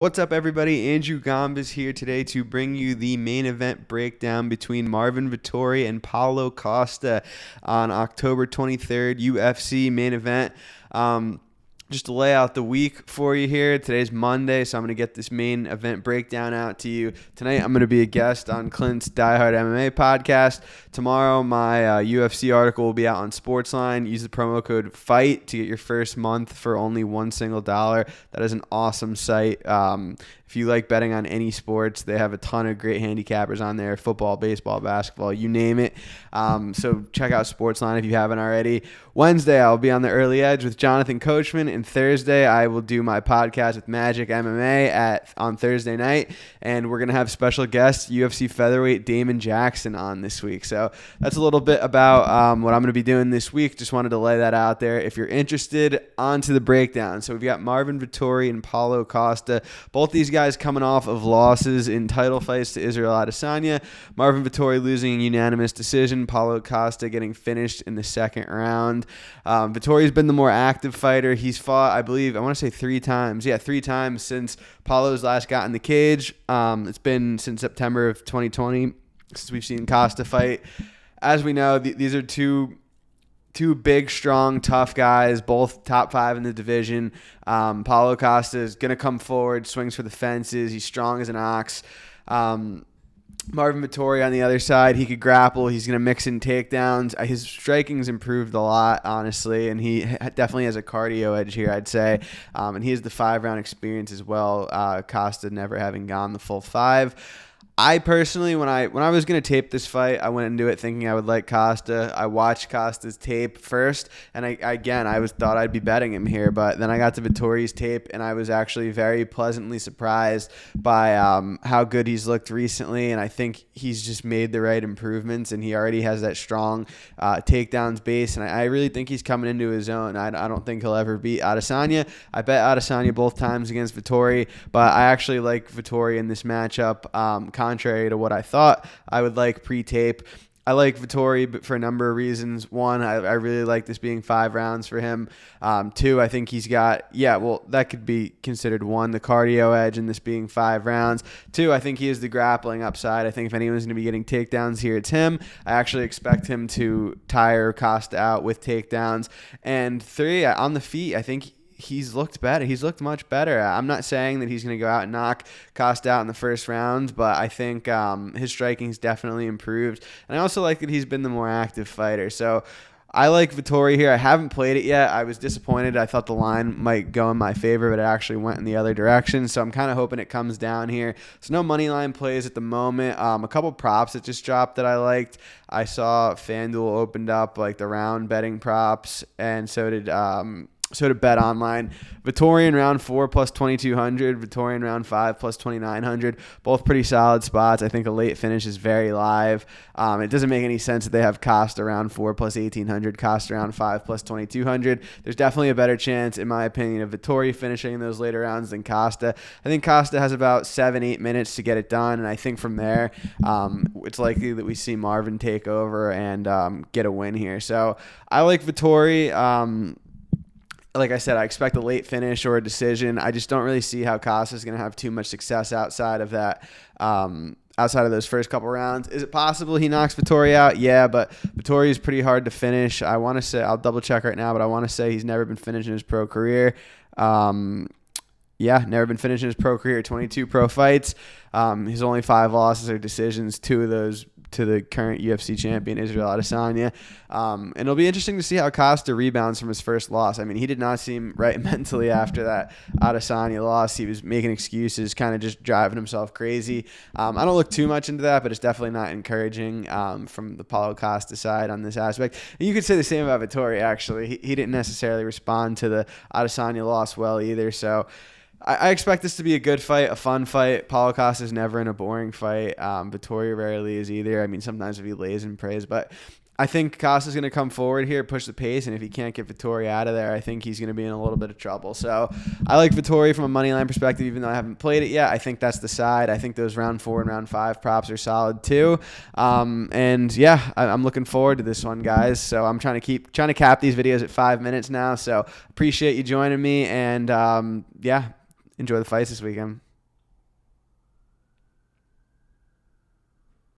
What's up, everybody? Andrew Gombis here today to bring you the main event breakdown between Marvin Vettori and Paulo Costa on October 23rd, UFC main event. Just to lay out the week for you here. Today's Monday, so I'm going to get this main event breakdown out to you. Tonight, I'm going to be a guest on Clint's Die Hard MMA podcast. Tomorrow, my UFC article will be out on Sportsline. Use the promo code FIGHT to get your first month for only $1 single. That is an awesome site. If you like betting on any sports, they have a ton of great handicappers on there. Football, baseball, basketball, you name it. So check out Sportsline if you haven't already. Wednesday, I'll be on the Early Edge with Jonathan Coachman. And Thursday, I will do my podcast with Magic MMA on Thursday night. And we're going to have special guest, UFC featherweight Damon Jackson, on this week. So that's a little bit about what I'm going to be doing this week. Just wanted to lay that out there. If you're interested, on to the breakdown. So we've got Marvin Vettori and Paulo Costa. Both these guys coming off of losses in title fights to Israel Adesanya. Marvin Vettori losing a unanimous decision. Paulo Costa getting finished in the second round. Vettori's been the more active fighter. He's fought, I believe, I want to say 3 times. Yeah, 3 times since Paulo's last got in the cage. It's been since September of 2020 since we've seen Costa fight. As we know, these are two big, strong, tough guys, both top 5 in the division. Paulo Costa is going to come forward, swings for the fences. He's strong as an ox. Marvin Vettori on the other side, he could grapple. He's going to mix in takedowns. His striking's improved a lot, honestly, and he definitely has a cardio edge here, I'd say. And he has the 5-round experience as well, Costa never having gone the full 5. I personally, when I was going to tape this fight, I went into it thinking I would like Costa. I watched Costa's tape first, and I thought I'd be betting him here, but then I got to Vettori's tape, and I was actually very pleasantly surprised by how good he's looked recently, and I think he's just made the right improvements, and he already has that strong takedowns base, and I really think he's coming into his own. I don't think he'll ever beat Adesanya. I bet Adesanya both times against Vettori, but I actually like Vettori in this matchup, contrary to what I thought I would like pre-tape. I like Vettori for a number of reasons. 1, I really like this being 5 rounds for him. 2, I think he's got, that could be considered 1, the cardio edge, and this being 5 rounds. 2, I think he is the grappling upside. I think if anyone's going to be getting takedowns here, it's him. I actually expect him to tire Costa out with takedowns. And 3, on the feet, I think he's looked better. He's looked much better. I'm not saying that he's going to go out and knock Costa out in the first round, but I think his striking's definitely improved. And I also like that he's been the more active fighter. So I like Vettori here. I haven't played it yet. I was disappointed. I thought the line might go in my favor, but it actually went in the other direction. So I'm kind of hoping it comes down here. So no money line plays at the moment. A couple props that just dropped that I liked. I saw FanDuel opened up like the round betting props, and so did Bet Online. Vettori in round 4 plus 2,200. Vettori in round 5 plus 2,900. Both pretty solid spots. I think a late finish is very live. It doesn't make any sense that they have Costa round 4 plus 1,800. Costa round 5 plus 2,200. There's definitely a better chance, in my opinion, of Vettori finishing in those later rounds than Costa. I think Costa has about 7-8 minutes to get it done, and I think from there, it's likely that we see Marvin take over and get a win here. So I like Vettori. Like I said, I expect a late finish or a decision. I just don't really see how Costa's going to have too much success outside of that, outside of those first couple rounds. Is it possible he knocks Vettori out? Yeah, but Vettori is pretty hard to finish. I want to say, I'll double check right now, but I want to say he's never been finished in his pro career. Never been finished in his pro career. 22 pro fights. His only 5 losses are decisions, 2 of those to the current UFC champion, Israel Adesanya. And it'll be interesting to see how Costa rebounds from his first loss. I mean, he did not seem right mentally after that Adesanya loss. He was making excuses, kind of just driving himself crazy. I don't look too much into that, but it's definitely not encouraging from the Paulo Costa side on this aspect. And you could say the same about Vettori, actually. He didn't necessarily respond to the Adesanya loss well either, so I expect this to be a good fight, a fun fight. Paulo Costa is never in a boring fight. Vettori rarely is either. I mean, sometimes if he lays and prays, but I think Costa's going to come forward here, push the pace, and if he can't get Vettori out of there, I think he's going to be in a little bit of trouble. So I like Vettori from a money line perspective, even though I haven't played it yet. I think that's the side. I think those round 4 and round 5 props are solid too. I'm looking forward to this one, guys. So I'm trying to cap these videos at 5 minutes now. So appreciate you joining me, and enjoy the fights this weekend.